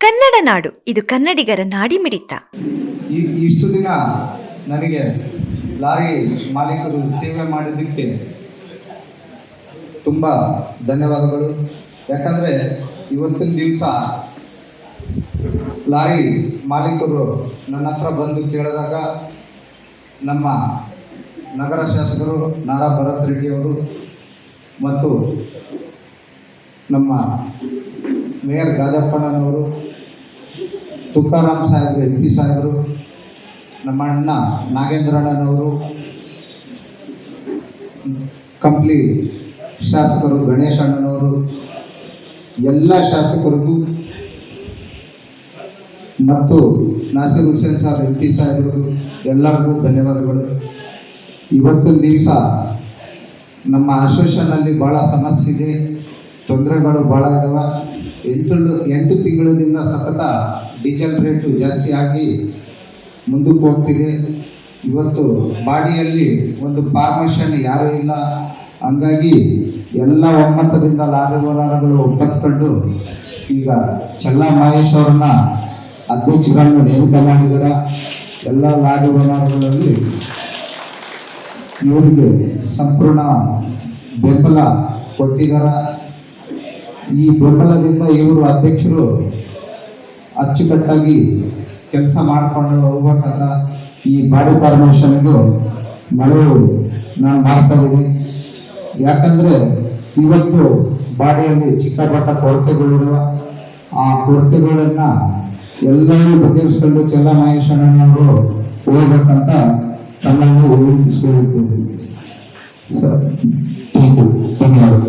ಕನ್ನಡ ನಾಡು, ಇದು ಕನ್ನಡಿಗರ ನಾಡಿಮಿಡಿತ. ಇಷ್ಟು ದಿನ ನನಗೆ ಲಾರಿ ಮಾಲೀಕರು ಸೇವೆ ಮಾಡಿದ್ದಕ್ಕೆ ತುಂಬ ಧನ್ಯವಾದಗಳು. ಯಾಕಂದರೆ ಇವತ್ತಿನ ದಿವಸ ಲಾರಿ ಮಾಲೀಕರು ನನ್ನ ಹತ್ರ ಬಂದು ಕೇಳಿದಾಗ ನಮ್ಮ ನಗರ ಶಾಸಕರು ನಾರಾ ಭರತ್ ರೆಡ್ಡಿಯವರು ಮತ್ತು ನಮ್ಮ ಮೇಯರ್ ಗಾಜಪ್ಪಣ್ಣನವರು, ತುಕಾರಾಮ್ ಸಾಹೇಬರು, MP ಸಾಹೇಬರು, ನಮ್ಮ ಅಣ್ಣ ನಾಗೇಂದ್ರಣ್ಣನವರು, ಕಂಪ್ಲಿ ಶಾಸಕರು ಗಣೇಶ್ ಅಣ್ಣನವರು, ಎಲ್ಲ ಶಾಸಕರಿಗೂ ಮತ್ತು ನಾಸಿರ್ ಹುಸೇನ್ ಸಾಹೇಬ್ MP ಸಾಹೇಬರಿಗೂ ಎಲ್ಲರಿಗೂ ಧನ್ಯವಾದಗಳು. ಇವತ್ತಿನ ದಿವಸ ನಮ್ಮ ಅಸೋಸಿಯೇಷನ್ನಲ್ಲಿ ಭಾಳ ಸಮಸ್ಯೆ ಇದೆ, ತೊಂದರೆಗಳು ಭಾಳ ಇದಾವೆ. 8 ತಿಂಗಳಿಂದ ಸತತ ಡೀಸೆಲ್ ರೇಟು ಜಾಸ್ತಿ ಆಗಿ ಮುಂದಕ್ಕೆ ಹೋಗ್ತಿದೆ. ಇವತ್ತು ಬಾಡಿಯಲ್ಲಿ ಒಂದು ಫಾರ್ಮೇಷನ್ ಯಾರೂ ಇಲ್ಲ. ಹಂಗಾಗಿ ಎಲ್ಲ ಒಮ್ಮತದಿಂದ ಲಾರಿ ಓನರ್ಗಳು ಒಪ್ಪತ್ಕೊಂಡು ಈಗ ಚಲ್ಲ ಮಹೇಶ್ ಅವ್ರನ್ನ ಅಧ್ಯಕ್ಷರನ್ನು ನೇಮಕ ಮಾಡಿದ್ದಾರೆ. ಎಲ್ಲ ಲಾರಿ ಓನರ್ಗಳಲ್ಲಿ ಇವರಿಗೆ ಸಂಪೂರ್ಣ ಬೆಂಬಲ ಕೊಟ್ಟಿದ್ದಾರೆ. ಈ ಬೆಂಬಲದಿಂದ ಇವರು ಅಧ್ಯಕ್ಷರು ಅಚ್ಚುಕಟ್ಟಾಗಿ ಕೆಲಸ ಮಾಡಿಕೊಂಡು ಹೋಗ್ಬೇಕಂತ ಈ ಬಾಡಿ ಫಾರ್ಮೇಷನ್ಗೆ ಮನವಿ ನಾನು ಮಾಡ್ತಾ ಇದ್ದೀನಿ. ಯಾಕಂದರೆ ಇವತ್ತು ಬಾಡಿಯಲ್ಲಿ ಚಿಕ್ಕಪಟ್ಟ ಕೊರತೆಗಳಿರುವ ಆ ಕೊರತೆಗಳನ್ನು ಎಲ್ಲರೂ ಬಗೆಹರಿಸಿಕೊಂಡು ಚೆಲ್ಲ ಮಹೇಶಣ್ಣನವರು ಹೋಗ್ಬೇಕಂತ ತಮ್ಮನ್ನು ವಿನಂತಿಸಿಕೊಳ್ಳುತ್ತೇವೆ. ಸರ್, ಧನ್ಯವಾದ.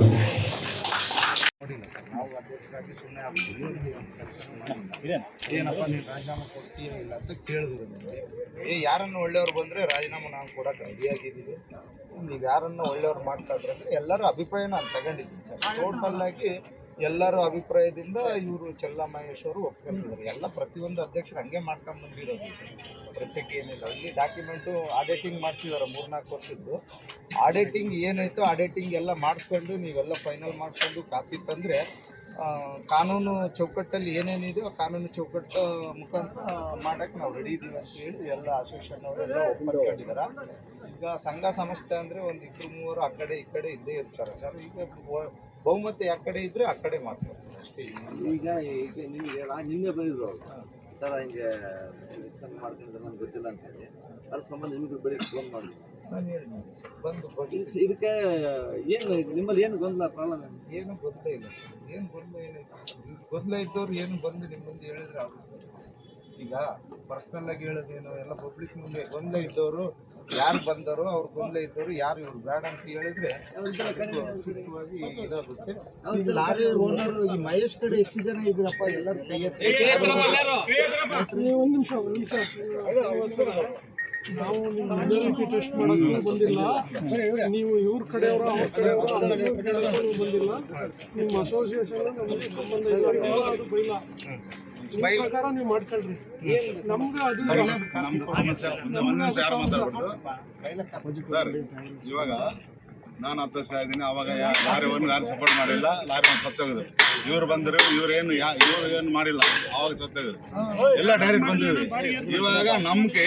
ಏನಪ್ಪ ನೀನು ರಾಜೀನಾಮೆ ಕೊಡ್ತೀಯ ಇಲ್ಲ ಅಂತ ಕೇಳಿದ್ರು ನನಗೆ. ಯಾರನ್ನು ಒಳ್ಳೆಯವ್ರು ಬಂದರೆ ರಾಜೀನಾಮೆ ನಾವು ಕೊಡೋಕೆ ರೆಡಿಯಾಗಿದ್ದೀವಿ. ನೀವು ಯಾರನ್ನು ಒಳ್ಳೆಯವ್ರು ಮಾಡ್ತಾಯಿದ್ರೆ ಅಂದರೆ ಎಲ್ಲರೂ ಅಭಿಪ್ರಾಯ ನಾನು ತಗೊಂಡಿದ್ದೀನಿ ಸರ್. ಟೋಟಲ್ಲಾಗಿ ಎಲ್ಲರ ಅಭಿಪ್ರಾಯದಿಂದ ಇವರು ಚೆಲ್ಲ ಮಹೇಶ್ ಅವರು ಒಪ್ಕೊಂತಿದ್ದಾರೆ. ಎಲ್ಲ ಪ್ರತಿಯೊಂದು ಅಧ್ಯಕ್ಷರು ಹಂಗೆ ಮಾಡ್ಕೊಂಡು ಬಂದಿರೋದು ಸರ್. ಪ್ರತ್ಯೇಕ ಏನಿಲ್ಲ. ಇಲ್ಲಿ ಡಾಕ್ಯುಮೆಂಟು ಆಡಿಟಿಂಗ್ ಮಾಡಿಸಿದ್ದಾರೆ 3-4 ವರ್ಷದ್ದು. ಆಡಿಟಿಂಗ್ ಏನಾಯಿತು ಆಡಿಟಿಂಗ್ ಎಲ್ಲ ಮಾಡಿಸ್ಕೊಂಡು ನೀವೆಲ್ಲ ಫೈನಲ್ ಮಾಡಿಸ್ಕೊಂಡು ಕಾಪಿ ತಂದರೆ ಕಾನೂನು ಚೌಕಟ್ಟಲ್ಲಿ ಏನೇನಿದೆಯೋ ಆ ಕಾನೂನು ಚೌಕಟ್ಟು ಮುಖಾಂತರ ಮಾಡೋಕ್ಕೆ ನಾವು ರೆಡಿ ಇದ್ದೀವಿ ಅಂತ ಹೇಳಿ ಎಲ್ಲ ಅಸೋಸಿಯೇಷನ್ ಅವರೆಲ್ಲ ಒಪ್ಕೊಂಡಿದ್ದಾರೆ. ಈಗ ಸಂಘ ಸಂಸ್ಥೆ ಅಂದರೆ ಒಂದು 2-3 ಆ ಕಡೆ ಈ ಕಡೆ ಇದ್ದೇ ಇರ್ತಾರೆ ಸರ್. ಈಗ ಬಹುಮತ ಯಾವ ಕಡೆ ಇದ್ದರೆ ಆ ಕಡೆ ಮಾಡ್ತಾರೆ ಸರ್, ಅಷ್ಟೇ. ಈಗ ನಿಮಗೆ ನಿನ್ನೆ ಬಂದಿದ್ರು ಸರ್, ಹಿಂಗೆ ಎಲೆಕ್ಷನ್ ಮಾಡ್ಕೊಂಡಿದ್ರೆ ನನಗೆ ಗೊತ್ತಿಲ್ಲ ಅಂತ ಹೇಳಿ ಅದ್ರ ಸಂಬಂಧ ನಿಮಗೆ ಬರೀ ಫೋನ್ ಮಾಡಿ ನಾನು ಹೇಳಿದ್ದೀನಿ ಸರ್, ಬಂದು ಇದಕ್ಕೆ ಏನು ನಿಮ್ಮಲ್ಲಿ ಏನು ಗೊಂದಲ ಪ್ರಾಬ್ಲಮ್ ಏನು ಗೊಂದಲ ಇಲ್ಲ ಸರ್. ಏನು ಗೊಂದಲ ಏನೈತೆ ಸರ್? ಗೊಂದಲ ಇದ್ದವ್ರು ಏನು ಬಂದು ನಿಮ್ಮ ಮುಂದೆ ಹೇಳಿದ್ರೆ ಆಗುತ್ತೆ. ಈಗ ಪರ್ಸ್ನಲ್ಲಾಗಿ ಹೇಳೋದೇನು ಎಲ್ಲ ಪಬ್ಲಿಕ್ ಮುಂದೆ ಗೊಂದಲ ಇದ್ದವರು ಯಾರು ಬಂದವರು ಅವ್ರು ಗೊಂದಲ ಇದ್ದವರು ಯಾರು ಇವ್ರು ಬೇಡ ಅಂತ ಹೇಳಿದ್ರೆ ಸೂಕ್ತವಾಗಿ ಇದಾಗುತ್ತೆ. ಲಾರಿ ಓನರು ಈ ಮಹೇಶ್ ಕಡೆ ಎಷ್ಟು ಜನ ಇದ್ದೀರಪ್ಪ? ಎಲ್ಲರೂ ಕೈ ಒಂದು ನಿಮಿಷ ನಾವು ನಿಮ್ಮ ಮೆಜಾರಿಟಿ ಟೆಸ್ಟ್ ಮಾಡೋಕ್ಕೂ ಬಂದಿಲ್ಲ. ನೀವು ಇವ್ರ ಕಡೆಯವರು ಅವ್ರ ಕಡೆಯವರು ಬಂದಿಲ್ಲ. ನಿಮ್ಮ ಅಸೋಸಿಯೇಷನ್ ನಮಗೆ ಸಂಬಂಧ ಇಲ್ಲ, ಅದು ಬೈಲ ಈ ಪ್ರಕಾರ ನೀವು ಮಾಡ್ಕೊಳ್ರಿ. ನಮ್ಗೆ ಅದು ಸರ್, ಇವಾಗ ನಾನು 10 ವರ್ಷ ಇದ್ದೀನಿ. ಅವಾಗ ಲಾರಿ ಯಾರು ಸಪೋರ್ಟ್ ಮಾಡಿಲ್ಲ, ಲಾರಿ ಒಂದು ಸತ್ತೋಗಿದ್ರು. ಇವ್ರು ಬಂದರು, ಇವ್ರು ಏನು ಮಾಡಿಲ್ಲ, ಅವಾಗ ಸತ್ತೋಗಿದ್ರು. ಎಲ್ಲ ಡೈರೆಕ್ಟ್ ಬಂದಿದ್ರು. ಇವಾಗ ನಮ್ಗೆ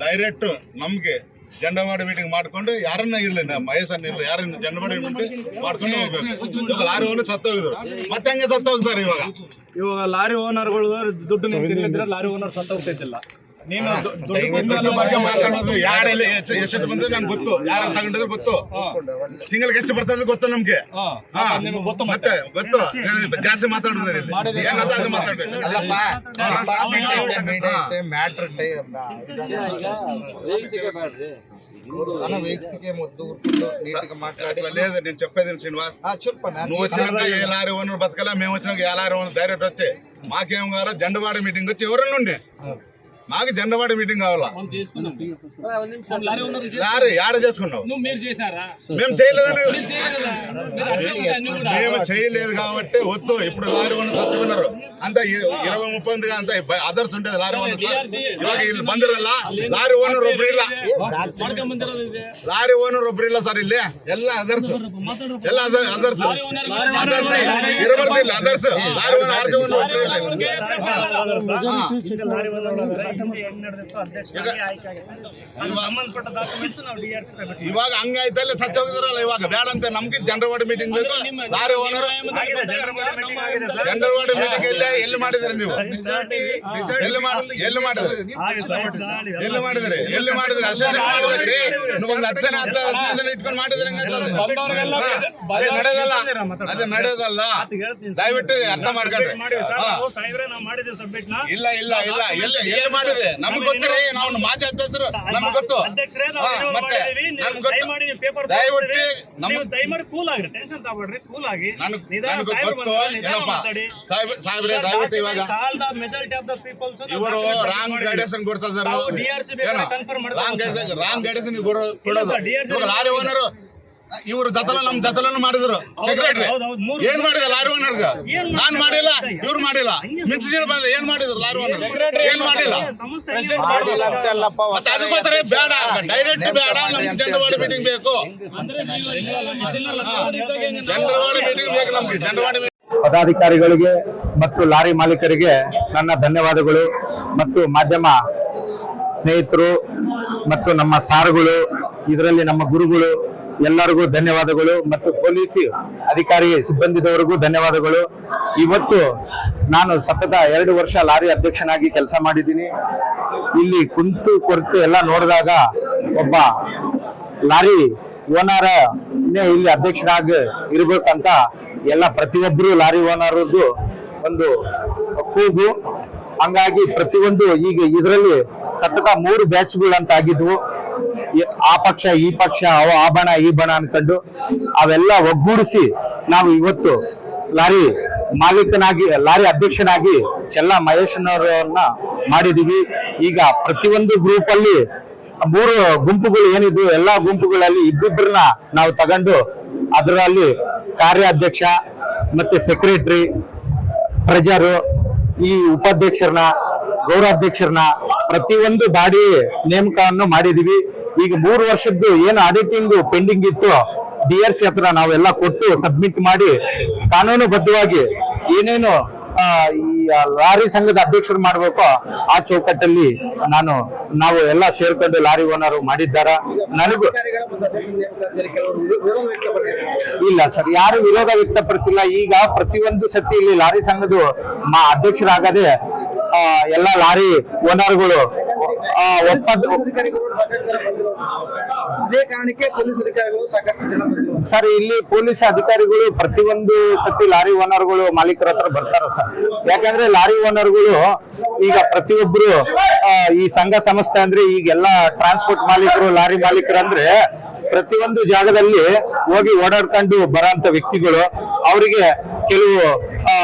ಡೈರೆಕ್ಟ್ ನಮ್ಗೆ ಜಂಡವಾಡಿ ಮೀಟಿಂಗ್ ಮಾಡ್ಕೊಂಡು ಯಾರನ್ನ ಇರಲಿ, ಮಹೇಶನ್ನ ಇರಲಿ, ಯಾರನ್ನ ಜಂಡವಾಡಿ ಮೀಟಿಂಗ್ ಮಾಡ್ಕೊಂಡು ಹೋಗ್ಬೇಕು. ಇವಾಗ ಲಾರಿ ಓನರ್ ಸತ್ತೋಗಿದ್ರು, ಮತ್ತೆ ಹಂಗೆ ಸತ್ತೋಗ್ತಾರೆ. ಇವಾಗ ಲಾರಿ ಓನರ್ಗಳು ದುಡ್ಡು ತಿನ್ನಿದ್ರೆ ಲಾರಿ ಓನರ್ ಸತ್ತ ಹೋಗ್ತೈತಿಲ್ಲ. ನೀನು ಬಗ್ಗೆ ಮಾತಾಡೋದು ಯಾರೆಲ್ಲ ಎಷ್ಟು ಬಂದ್ರೆ ನನ್ಗೆ ಗೊತ್ತು, ಯಾರು ತಗೊಂಡಿದ್ರು ಗೊತ್ತು, ತಿಂಗಳಿಗೆ ಎಷ್ಟು ಬರ್ತದೆ ಗೊತ್ತು ನಮ್ಗೆ. ಮತ್ತೆ ಗೊತ್ತು, ಜಾಸ್ತಿ ಮಾತಾಡೋದ್ರಿ ಅದು ಮಾತಾಡ್ಬೇಕು. ವೈಯಕ್ತಿಕ ಮುದ್ದು ನೀತಿಗೆ మాట్లాడి లేదు. నేను చెప్పేది శ్రీనివాస్, నువ్వు వచ్చినాక ఏ లారీ ఓనర్ బతకలే, మేము వచ్చినాక ఏ లారీ ఓనర్ డైరెక్ట్ వచ్చి మాకేం కావాలో జెండవాడ మీటింగ్ వచ్చి ఎవరన్నా ఉండే మాకు జనరవాడ మీటింగ్ కావాలా యాడ చేసుకున్నావు మేము చేయలేదండి మేము చేయలేదు కాబట్టి వద్దు ఇప్పుడు లారీ ఓనర్ చచ్చుకున్నారు అంత 20-30 అంత అదర్స్ ఉంటుంది లారీ ఓనర్ ಇವಾಗ ಇಲ್ಲಿ ಬಂದಿರಲ್ಲ ಲಾರಿ ಓನರ್ ಒಬ್ರು ಇಲ್ಲ ಲಾರಿ ಓನರ್ ಒಬ್ರು ಇಲ್ಲ ಸರ್ ಇಲ್ಲಿ ಎಲ್ಲ ಅದರ್ಸ್ ಇರಬಾರ್ದಿಲ್ಲ ಅದರ್ಸ್ ಲಾರಿ ಓನರ್ ಆರ್ಜಿ ಓನರ್ ಒಬ್ರು ಇಲ್ಲ ಇವಾಗ ಹಂಗಾಯ್ತಲ್ಲ ಸಚ್ಚ ಹೋಗಿದಾರಲ್ಲ ಇವಾಗ ಬೇಡ ಅಂತ ನಮ್ಗೆ ಜನರವಾಡ ಮೀಟಿಂಗ್ ಬೇಕು ಲಾರಿ ಓನರ್ ಜನರವಾಡ ಮೀಟಿಂಗ್ ಎಲ್ಲಿ ಮಾಡಿದ್ರಿ ನೀವು ಎಲ್ಲಿ ಮಾಡಿದ್ರಿ ಅಸೋಸಿಯೇಷನ್ ಮಾಡಿದ್ರಿ ಒಂದು 10 ಜನ ಇಟ್ಕೊಂಡು ಮಾಡಿದ್ರಿ ಅದು ನಡೆಯೋದಲ್ಲ ದಯವಿಟ್ಟು ಅರ್ಥ ಮಾಡ್ಕೊಂಡ್ರಿ ಇಲ್ಲ ಇಲ್ಲ ಇಲ್ಲ ಎಲ್ಲಿ ಮಾಡಿದ್ರಿ ನಮ್ಗೆ ಗೊತ್ತಿರಿ ನಾವು ಮಾಜಿ ಅಧ್ಯಕ್ಷರು ನಮ್ಗೆ ಗೊತ್ತು ಮತ್ತೆ ನಮ್ಗೆ ಗೊತ್ತು ದಯವಿಟ್ಟು ದಯಮಾಡಿ ಕೂಲ್ ಆಗ್ರಿ ಟೆನ್ಷನ್ ತಗೊಳ್ರಿ ಕೂಲ್ ಆಗಿ ಗೊತ್ತು ಏನಪ್ಪ ಸಾಹೇಬ್ರೆ ದಯವಿಟ್ಟು ಇವಾಗ ಮೆಜಾರಿಟಿ ಆಫ್ ದ ಪೀಪಲ್ಸ್ ಇವರು ರಾಂಗ್ ಗೈಡೆನ್ಸ್ ಕೊಡ್ತಾ ಇದಾರೆ ರಾಂಗ್ ಗೈಡೆನ್ಸ್ ಕೊಡೋದು ಇವಾಗ ಲಾರಿ ಓನರ್ ಇವರು ನಮ್ ಜತಲನ್ನು ಮಾಡಿದ್ರು ಸೆಕ್ರೆಟರಿ ಏನ್ ಮಾಡಿದ ಲಾರಿ ಓನರ್ಗ ನಾನ್ ಮಾಡಿಲ್ಲ ಇವ್ರು ಮಾಡಿಲ್ಲ ಮಿಕ್ಸಿಡ್ ಬಂದ ಏನ್ ಮಾಡಿದ್ರು ಲಾರಿ ಓನರ್ ಏನ್ ಮಾಡಿಲ್ಲ ಅದಕ್ಕೋಸ್ಕರ ಬೇಡ ಡೈರೆಕ್ಟ್ ಬೇಡ ನಮ್ಗೆ ಜನರವಾಡ ಮೀಟಿಂಗ್ ಬೇಕು ಜನರವಾಡ ಮೀಟಿಂಗ್ ಬೇಕು ನಮ್ಗೆ ಜನರವಾಡ ಪದಾಧಿಕಾರಿಗಳಿಗೆ ಮತ್ತು ಲಾರಿ ಮಾಲೀಕರಿಗೆ ನನ್ನ ಧನ್ಯವಾದಗಳು ಮತ್ತು ಮಾಧ್ಯಮ ಸ್ನೇಹಿತರು ಮತ್ತು ನಮ್ಮ ಸಾರುಗಳು ಇದರಲ್ಲಿ ನಮ್ಮ ಗುರುಗಳು ಎಲ್ಲರಿಗೂ ಧನ್ಯವಾದಗಳು ಮತ್ತು ಪೊಲೀಸ್ ಅಧಿಕಾರಿ ಸಿಬ್ಬಂದಿದವರಿಗೂ ಧನ್ಯವಾದಗಳು. ಇವತ್ತು ನಾನು ಸತತ 2 ವರ್ಷ ಲಾರಿ ಅಧ್ಯಕ್ಷನಾಗಿ ಕೆಲಸ ಮಾಡಿದ್ದೀನಿ. ಇಲ್ಲಿ ಕುಂತು ಕೊರತೆ ಎಲ್ಲ ನೋಡಿದಾಗ ಒಬ್ಬ ಲಾರಿ ಓನರ್ ಇಲ್ಲಿ ಅಧ್ಯಕ್ಷನಾಗಿ ಇರ್ಬೇಕಂತ ಎಲ್ಲ ಪ್ರತಿಯೊಬ್ಬರು ಲಾರಿ ಓನರ್ದು ಒಂದು ಕೂಗು. ಹಂಗಾಗಿ ಪ್ರತಿಯೊಂದು ಈಗ ಇದರಲ್ಲಿ ಸತತ 3 ಬ್ಯಾಚ್ಗಳು ಅಂತ ಆಗಿದ್ವು. ಆ ಪಕ್ಷ ಈ ಪಕ್ಷ ಆ ಬಣ ಈ ಬಣ ಅನ್ಕೊಂಡು ಅವೆಲ್ಲ ಒಗ್ಗೂಡಿಸಿ ನಾವು ಇವತ್ತು ಲಾರಿ ಮಾಲೀಕನಾಗಿ ಲಾರಿ ಅಧ್ಯಕ್ಷನಾಗಿ ಚೆಲ್ಲ ಮಹೇಶ್ನವರನ್ನ ಮಾಡಿದೀವಿ. ಈಗ ಪ್ರತಿಯೊಂದು ಗ್ರೂಪ್ ಅಲ್ಲಿ 3 ಗುಂಪುಗಳು ಏನಿದ್ವು ಎಲ್ಲಾ ಗುಂಪುಗಳಲ್ಲಿ ಇಬ್ಬಿಬ್ಬರನ್ನ ನಾವು ತಗೊಂಡು ಅದರಲ್ಲಿ ಕಾರ್ಯಾಧ್ಯಕ್ಷ ಮತ್ತೆ ಸೆಕ್ರೆಟರಿ ಟ್ರೆಜರ್ ಈ ಉಪಾಧ್ಯಕ್ಷರನ್ನ ಗೌರವಾಧ್ಯಕ್ಷರನ್ನ ಪ್ರತಿಯೊಂದು ಬಾಡಿ ನೇಮಕವನ್ನು ಮಾಡಿದೀವಿ. ಈಗ 3 ವರ್ಷದ್ದು ಏನು ಆಡಿಟಿಂಗ್ ಪೆಂಡಿಂಗ್ ಇತ್ತು DRC ಹತ್ರ ನಾವೆಲ್ಲ ಕೊಟ್ಟು ಸಬ್ಮಿಟ್ ಮಾಡಿ ಕಾನೂನುಬದ್ಧವಾಗಿ ಏನೇನು ಈ ಲಾರಿ ಸಂಘದ ಅಧ್ಯಕ್ಷರು ಮಾಡ್ಬೇಕೋ ಆ ಚೌಕಟ್ಟಲ್ಲಿ ನಾವು ಎಲ್ಲ ಸೇರ್ಕೊಂಡು ಲಾರಿ ಓನರ್ ಮಾಡಿದ್ದಾರ. ನನಗೂ ಇಲ್ಲ ಸರ್, ಯಾರು ವಿರೋಧ ವ್ಯಕ್ತಪಡಿಸಿಲ್ಲ. ಈಗ ಪ್ರತಿಯೊಂದು ಸತಿ ಇಲ್ಲಿ ಲಾರಿ ಸಂಘದ ಅಧ್ಯಕ್ಷರಾಗದೆ ಎಲ್ಲ ಲಾರಿ ಓನರ್ಗಳು ಅದೇ ಕಾರಣಕ್ಕೆ ಪೊಲೀಸ್ ಅಧಿಕಾರಿಗಳು ಸಾಕಷ್ಟು ಜನ ಸರ್ ಇಲ್ಲಿ ಪೊಲೀಸ್ ಅಧಿಕಾರಿಗಳು ಪ್ರತಿಯೊಂದು ಸತಿ ಲಾರಿ ಓನರ್ಗಳು ಮಾಲೀಕರ ಹತ್ರ ಬರ್ತಾರ ಸರ್. ಯಾಕಂದ್ರೆ ಲಾರಿ ಓನರ್ಗಳು ಈಗ ಪ್ರತಿಯೊಬ್ರು ಈ ಸಂಘ ಸಂಸ್ಥೆ ಅಂದ್ರೆ ಈಗೆಲ್ಲ ಟ್ರಾನ್ಸ್ಪೋರ್ಟ್ ಮಾಲೀಕರು ಲಾರಿ ಮಾಲೀಕರು ಅಂದ್ರೆ ಪ್ರತಿಯೊಂದು ಜಾಗದಲ್ಲಿ ಹೋಗಿ ಓಡಾಡ್ಕೊಂಡು ಬರೋಂತ ವ್ಯಕ್ತಿಗಳು. ಅವರಿಗೆ ಕೆಲವು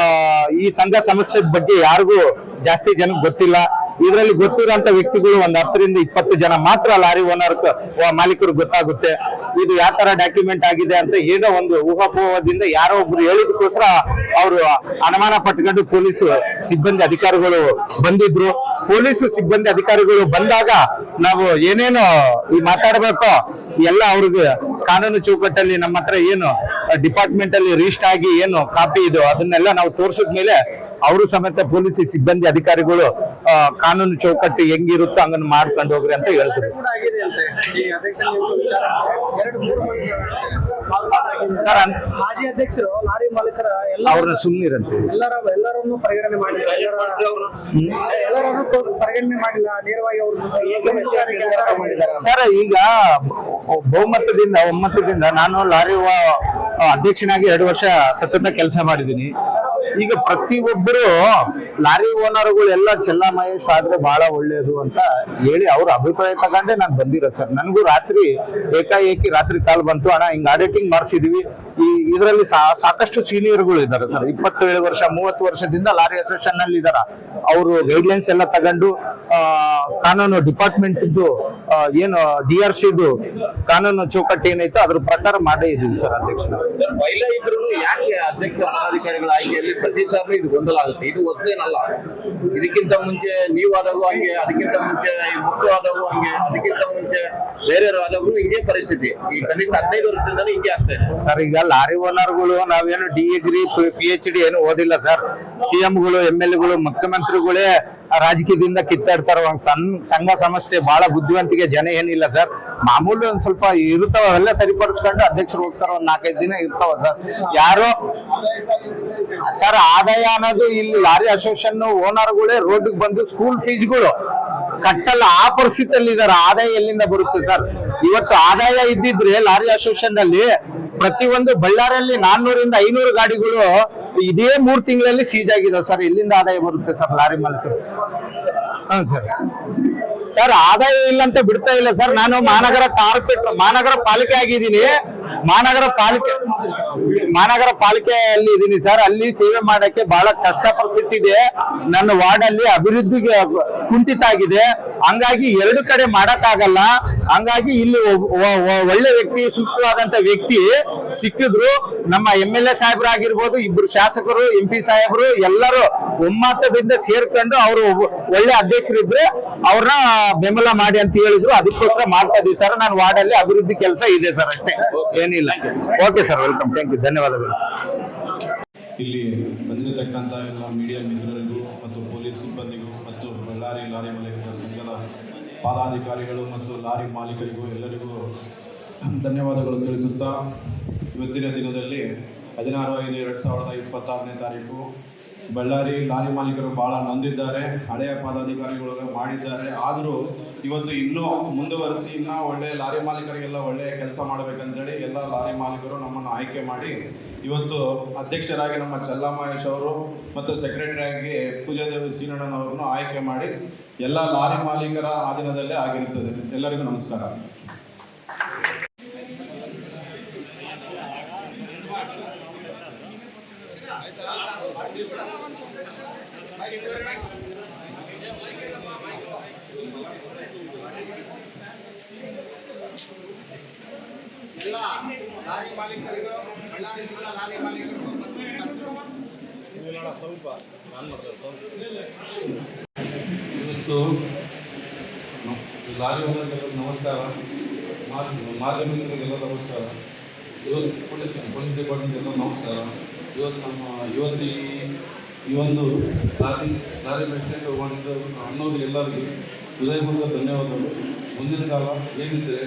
ಈ ಸಂಘ ಸಂಸ್ಥೆ ಬಗ್ಗೆ ಯಾರಿಗೂ ಜಾಸ್ತಿ ಜನಕ್ಕೆ ಗೊತ್ತಿಲ್ಲ. ಇದರಲ್ಲಿ ಗೊತ್ತಿರೋಂತ ವ್ಯಕ್ತಿಗಳು ಒಂದ್ 10 ರಿಂದ 20 ಜನ ಮಾತ್ರ ಲಾರಿ ಓನರ್ ಮಾಲೀಕರು ಗೊತ್ತಾಗುತ್ತೆ. ಇದು ಯಾವ ತರ ಡಾಕ್ಯುಮೆಂಟ್ ಆಗಿದೆ ಅಂತ ಏನೋ ಒಂದು ಊಹಾಪೋಹದಿಂದ ಯಾರೋ ಒಬ್ರು ಹೇಳಿದಕ್ಕೋಸ್ಕರ ಅವರು ಅನುಮಾನ ಪಟ್ಕೊಂಡು ಪೊಲೀಸ್ ಸಿಬ್ಬಂದಿ ಅಧಿಕಾರಿಗಳು ಬಂದಿದ್ರು. ಪೊಲೀಸ್ ಸಿಬ್ಬಂದಿ ಅಧಿಕಾರಿಗಳು ಬಂದಾಗ ನಾವು ಏನೇನು ಈ ಮಾತಾಡ್ಬೇಕೋ ಎಲ್ಲ ಅವ್ರಿಗೆ ಕಾನೂನು ಚೌಕಟ್ಟಲ್ಲಿ ನಮ್ಮ ಹತ್ರ ಏನು ಡಿಪಾರ್ಟ್ಮೆಂಟ್ ಅಲ್ಲಿ ರಿಜಿಸ್ಟರ್ ಆಗಿ ಏನು ಕಾಪಿ ಇದು ಅದನ್ನೆಲ್ಲ ನಾವು ತೋರ್ಸಿದ್ಮೇಲೆ ಅವರು ಸಮೇತ ಪೊಲೀಸ್ ಸಿಬ್ಬಂದಿ ಅಧಿಕಾರಿಗಳು ಕಾನೂನು ಚೌಕಟ್ಟು ಹೆಂಗಿರುತ್ತೋ ಹಂಗನ್ನು ಮಾಡ್ಕೊಂಡು ಹೋಗ್ರಿ ಅಂತ ಹೇಳಿದ್ರು. ಸರ್ ಮಾಜಿ ಅಧ್ಯಕ್ಷರು ಲಾರಿ ಮಾಲೀಕರ ಅವ್ರನ್ನ ಸುಮ್ಮನಿರಂತೆ ಎಲ್ಲರನ್ನು ಪರಿಗಣನೆ ಮಾಡಿಲ್ಲ, ಎಲ್ಲರನ್ನು ಪರಿಗಣನೆ ಮಾಡಿಲ್ಲ, ನೇರವಾಗಿ ಅವರು ಮಾಡಿದ್ದಾರೆ. ಸರ್ ಈಗ ಒಮ್ಮತದಿಂದ ನಾನು ಲಾರಿ ಅಧ್ಯಕ್ಷನಾಗಿ 2 ವರ್ಷ ಸತತ ಕೆಲಸ ಮಾಡಿದ್ದೀನಿ. ಈಗ ಪ್ರತಿಯೊಬ್ಬರು ಲಾರಿ ಓನರ್ಗಳು ಎಲ್ಲ ಚೆಲ್ಲ ಮಹೇಶ್ ಆದ್ರೆ ಬಹಳ ಒಳ್ಳೇದು ಅಂತ ಹೇಳಿ ಅವ್ರ ಅಭಿಪ್ರಾಯ ತಗೊಂಡೆ ನಾನು ಬಂದಿರೋದು ಸರ್. ನನಗೂ ರಾತ್ರಿ ಏಕಾಏಕಿ ರಾತ್ರಿ ಕಾಲ್ ಬಂತು, ಅಣ್ಣ ಹಿಂಗ್ ಆಡಿಟಿಂಗ್ ಮಾಡಿಸಿದೀವಿ, ಇದರಲ್ಲಿ ಸಾಕಷ್ಟು ಸೀನಿಯರ್ಗಳು ಇದ್ದಾರೆ ಸರ್, 27 ವರ್ಷ 30 ವರ್ಷದಿಂದ ಲಾರಿ ಅಸೋಸಿಯೇಷನ್ ನಲ್ಲಿ ಇದಾರ. ಅವರು ಗೈಡ್ಲೈನ್ಸ್ ಎಲ್ಲ ತಗೊಂಡು ಕಾನೂನು ಡಿಪಾರ್ಟ್ಮೆಂಟ್ ಏನು DRC ಕಾನೂನು ಚೌಕಟ್ಟು ಏನೈತೆ ಅದ್ರ ಪ್ರಕಾರ ಮಾಡೇ ಇದೀವಿ ಸರ್ ಅಧ್ಯಕ್ಷ. ಮಹಿಳಾ ಇದ್ರು ಯಾಕೆ ಅಧ್ಯಕ್ಷ ಪದಾಧಿಕಾರಿಗಳ ಆಯ್ಕೆಯಲ್ಲಿ ಪ್ರತಿ ಸಾರಿ ಇದು ಗೊಂದಲ ಆಗುತ್ತೆ? ಇದು ಒಂದೇನಲ್ಲ, ಇದಕ್ಕಿಂತ ಮುಂಚೆ ನೀವು ಆದಾಗೂ ಹಂಗೆ, ಅದಕ್ಕಿಂತ ಮುಂಚೆ ಮುಖ್ಯ ಆದಾಗೂ ಹಂಗೆ, ಅದಕ್ಕಿಂತ ಮುಂಚೆ ಬೇರೆಯವರು ಆದಾಗೂ ಇದೇ ಪರಿಸ್ಥಿತಿ. ಈ ಕನಿಷ್ಠ 15 ವರ್ಷದಿಂದಲೂ ಹಿಂಗೆ ಆಗ್ತದೆ ಸರ್. ಈಗ ಲಾರಿ ಓನರ್ಗಳು ನಾವೇನು ಡಿಗ್ರಿ PhD ಏನು ಓದಿಲ್ಲ ಸರ್. CMಗಳು MLAಗಳು ಮುಖ್ಯಮಂತ್ರಿಗಳೇ ರಾಜಕೀಯದಿಂದ ಕಿತ್ತಾಡ್ತಾರ. ಸಂಘ ಸಂಸ್ಥೆ ಬಹಳ ಬುದ್ಧಿವಂತಿಕೆ ಜನ ಏನಿಲ್ಲ ಸರ್. ಮಾಮೂಲಿ ಒಂದ್ ಸ್ವಲ್ಪ ಇರ್ತಾವ, ಅವೆಲ್ಲ ಸರಿಪಡಿಸ್ಕೊಂಡು ಅಧ್ಯಕ್ಷರು ಹೋಗ್ತಾರ, ಒಂದ್ 4-5 ದಿನ ಇರ್ತಾವ ಸರ್. ಯಾರೋ ಸರ್ ಆದಾಯ ಅನ್ನೋದು ಇಲ್ಲಿ ಲಾರಿ ಅಸೋಸಿಯೇಷನ್ ಓನರ್ಗಳೇ ರೋಡ್ಗೆ ಬಂದು ಸ್ಕೂಲ್ ಫೀಸ್ಗಳು ಕಟ್ಟಲ್ಲ, ಆ ಪರಿಸ್ಥಿತಿಯಲ್ಲಿ ಇದಾರೆ. ಆದಾಯ ಎಲ್ಲಿಂದ ಬರುತ್ತೆ ಸರ್? ಇವತ್ತು ಆದಾಯ ಇದ್ದಿದ್ರೆ ಲಾರಿ ಅಸೋಸಿಯೇಷನ್ ನಲ್ಲಿ ಪ್ರತಿಯೊಂದು ಬಳ್ಳಾರಿಯಲ್ಲಿ 400-500 ಗಾಡಿಗಳು ಇದೇ 3 ತಿಂಗಳಲ್ಲಿ ಸೀಜ್ ಆಗಿದಾವೆ ಸರ್. ಎಲ್ಲಿಂದ ಆದಾಯ ಬರುತ್ತೆ ಸರ್ ಲಾರಿ ಮಾಲೀಕರು? ಸರ್ ಆದಾಯ ಇಲ್ಲ ಅಂತ ಬಿಡ್ತಾ ಇಲ್ಲ ಸರ್. ನಾನು ಮಹಾನಗರ ಪಾಲಿಕೆ ಆಗಿದ್ದೀನಿ, ಮಹಾನಗರ ಪಾಲಿಕೆಯಲ್ಲಿ ಇದ್ದೀನಿ ಸರ್. ಅಲ್ಲಿ ಸೇವೆ ಮಾಡಕ್ಕೆ ಬಹಳ ಕಷ್ಟ ಪರಿಸ್ಥಿತಿ ಇದೆ. ನನ್ನ ವಾರ್ಡ್ ಅಲ್ಲಿ ಅಭಿವೃದ್ಧಿಗೆ ಕುಂಠಿತ ಆಗಿದೆ. ಹಂಗಾಗಿ 2 ಕಡೆ ಮಾಡಕ್ಕಾಗಲ್ಲ. ಹಂಗಾಗಿ ಇಲ್ಲಿ ಒಳ್ಳೆ ವ್ಯಕ್ತಿ, ಸೂಕ್ತವಾದಂತ ವ್ಯಕ್ತಿ ಸಿಕ್ಕಿದ್ರು. ನಮ್ಮ MLA ಸಾಹೇಬರಾಗಿರ್ಬೋದು, 2 ಶಾಸಕರು, MP ಸಾಹೇಬರು ಎಲ್ಲರೂ ಒಮ್ಮತದಿಂದ ಸೇರ್ಕೊಂಡು ಅವರು ಒಳ್ಳೆ ಅಧ್ಯಕ್ಷರಿದ್ರೆ ಅವ್ರನ್ನ ಬೆಂಬಲ ಮಾಡಿ ಅಂತ ಹೇಳಿದ್ರು. ಅದಕ್ಕೋಸ್ಕರ ಮಾಡ್ತಾ ಇದೀವಿ ಸರ್. ನಾನು ವಾರ್ಡ್ ಅಲ್ಲಿ ಅಭಿವೃದ್ಧಿ ಕೆಲಸ ಇದೆ ಸರ್, ಅಷ್ಟೇ, ಏನಿಲ್ಲ. Okay sir, welcome, thank you, ಧನ್ಯವಾದಗಳು ಸರ್. ಇಲ್ಲಿ ಬಂದಿರತಕ್ಕಂಥ ಎಲ್ಲ ಮೀಡಿಯಾ ಮಿತ್ರರಿಗೂ ಮತ್ತು ಪೊಲೀಸ್ ಸಿಬ್ಬಂದಿಗೂ ಮತ್ತು ಬಳ್ಳಾರಿ ಲಾರಿ ಮಾಲೀಕರ ಸಂಘದ ಪದಾಧಿಕಾರಿಗಳು ಮತ್ತು ಲಾರಿ ಮಾಲೀಕರಿಗೂ ಎಲ್ಲರಿಗೂ ಧನ್ಯವಾದಗಳು ತಿಳಿಸುತ್ತಾ, ಇವತ್ತಿನ ದಿನದಲ್ಲಿ 16/5/2026ನೇ ತಾರೀಕು ಬಳ್ಳಾರಿ ಲಾರಿ ಮಾಲೀಕರು ಭಾಳ ನೊಂದಿದ್ದಾರೆ. ಹಳೆಯ ಪದಾಧಿಕಾರಿಗಳು ಮಾಡಿದ್ದಾರೆ. ಆದರೂ ಇವತ್ತು ಇನ್ನೂ ಮುಂದುವರಿಸಿ ಇನ್ನೂ ಒಳ್ಳೆಯ ಲಾರಿ ಮಾಲೀಕರಿಗೆಲ್ಲ ಒಳ್ಳೆಯ ಕೆಲಸ ಮಾಡಬೇಕಂತೇಳಿ ಎಲ್ಲ ಲಾರಿ ಮಾಲೀಕರು ನಮ್ಮನ್ನು ಆಯ್ಕೆ ಮಾಡಿ ಇವತ್ತು ಅಧ್ಯಕ್ಷರಾಗಿ ನಮ್ಮ ಚೆಲ್ಲ ಮಹೇಶ್ ಅವರು ಮತ್ತು ಸೆಕ್ರೆಟರಿಯಾಗಿ ಪೂಜಾದೇವಿ ಸೀನಣ್ಣನವರನ್ನು ಆಯ್ಕೆ ಮಾಡಿ ಎಲ್ಲ ಲಾರಿ ಮಾಲೀಕರ ಆಧೀನದಲ್ಲೇ ಆಗಿರುತ್ತದೆ. ಎಲ್ಲರಿಗೂ ನಮಸ್ಕಾರ. ಇವತ್ತು ಲಾರಿ ಓನರ್ಗೆಲ್ಲ ನಮಸ್ಕಾರ, ಮಾರ್ಗ ಮಿತ್ರರಿಗೆಲ್ಲ ನಮಸ್ಕಾರ, ಇವತ್ತು ಪೊಲೀಸ್ ಡಿಪಾರ್ಟ್ಮೆಂಟ್ ಎಲ್ಲ ನಮಸ್ಕಾರ. ಇವತ್ತು ಈ ಒಂದು ಲಾರಿ ಮೆಸ್ಟೇಕ್ ಮಾಡಿದ ಅಣ್ಣವ್ರಿಗೆ ಎಲ್ಲರಿಗೂ ಹೃದಯಪೂರ್ವಕ ಧನ್ಯವಾದಗಳು. ಮುಂದಿನ ಕಾಲ ಏನಿದ್ರೆ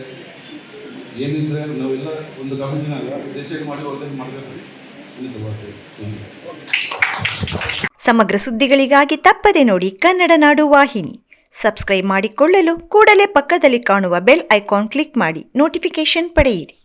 ನಾವೆಲ್ಲ ಒಂದು ಕಮಿಟಿನಾಗ ಡಿಸೈಡ್ ಮಾಡಿ ಒಳ್ಳೆದು ಮಾಡಬೇಕು. ಸಮಗ್ರ ಸುದ್ದಿಗಳಿಗಾಗಿ ತಪ್ಪದೆ ನೋಡಿ ಕನ್ನಡ ನಾಡು ವಾಹಿನಿ. ಸಬ್ಸ್ಕ್ರೈಬ್ ಮಾಡಿಕೊಳ್ಳಲು ಕೂಡಲೇ ಪಕ್ಕದಲ್ಲಿ ಕಾಣುವ ಬೆಲ್ ಐಕಾನ್ ಕ್ಲಿಕ್ ಮಾಡಿ ನೋಟಿಫಿಕೇಶನ್ ಪಡೆಯಿರಿ.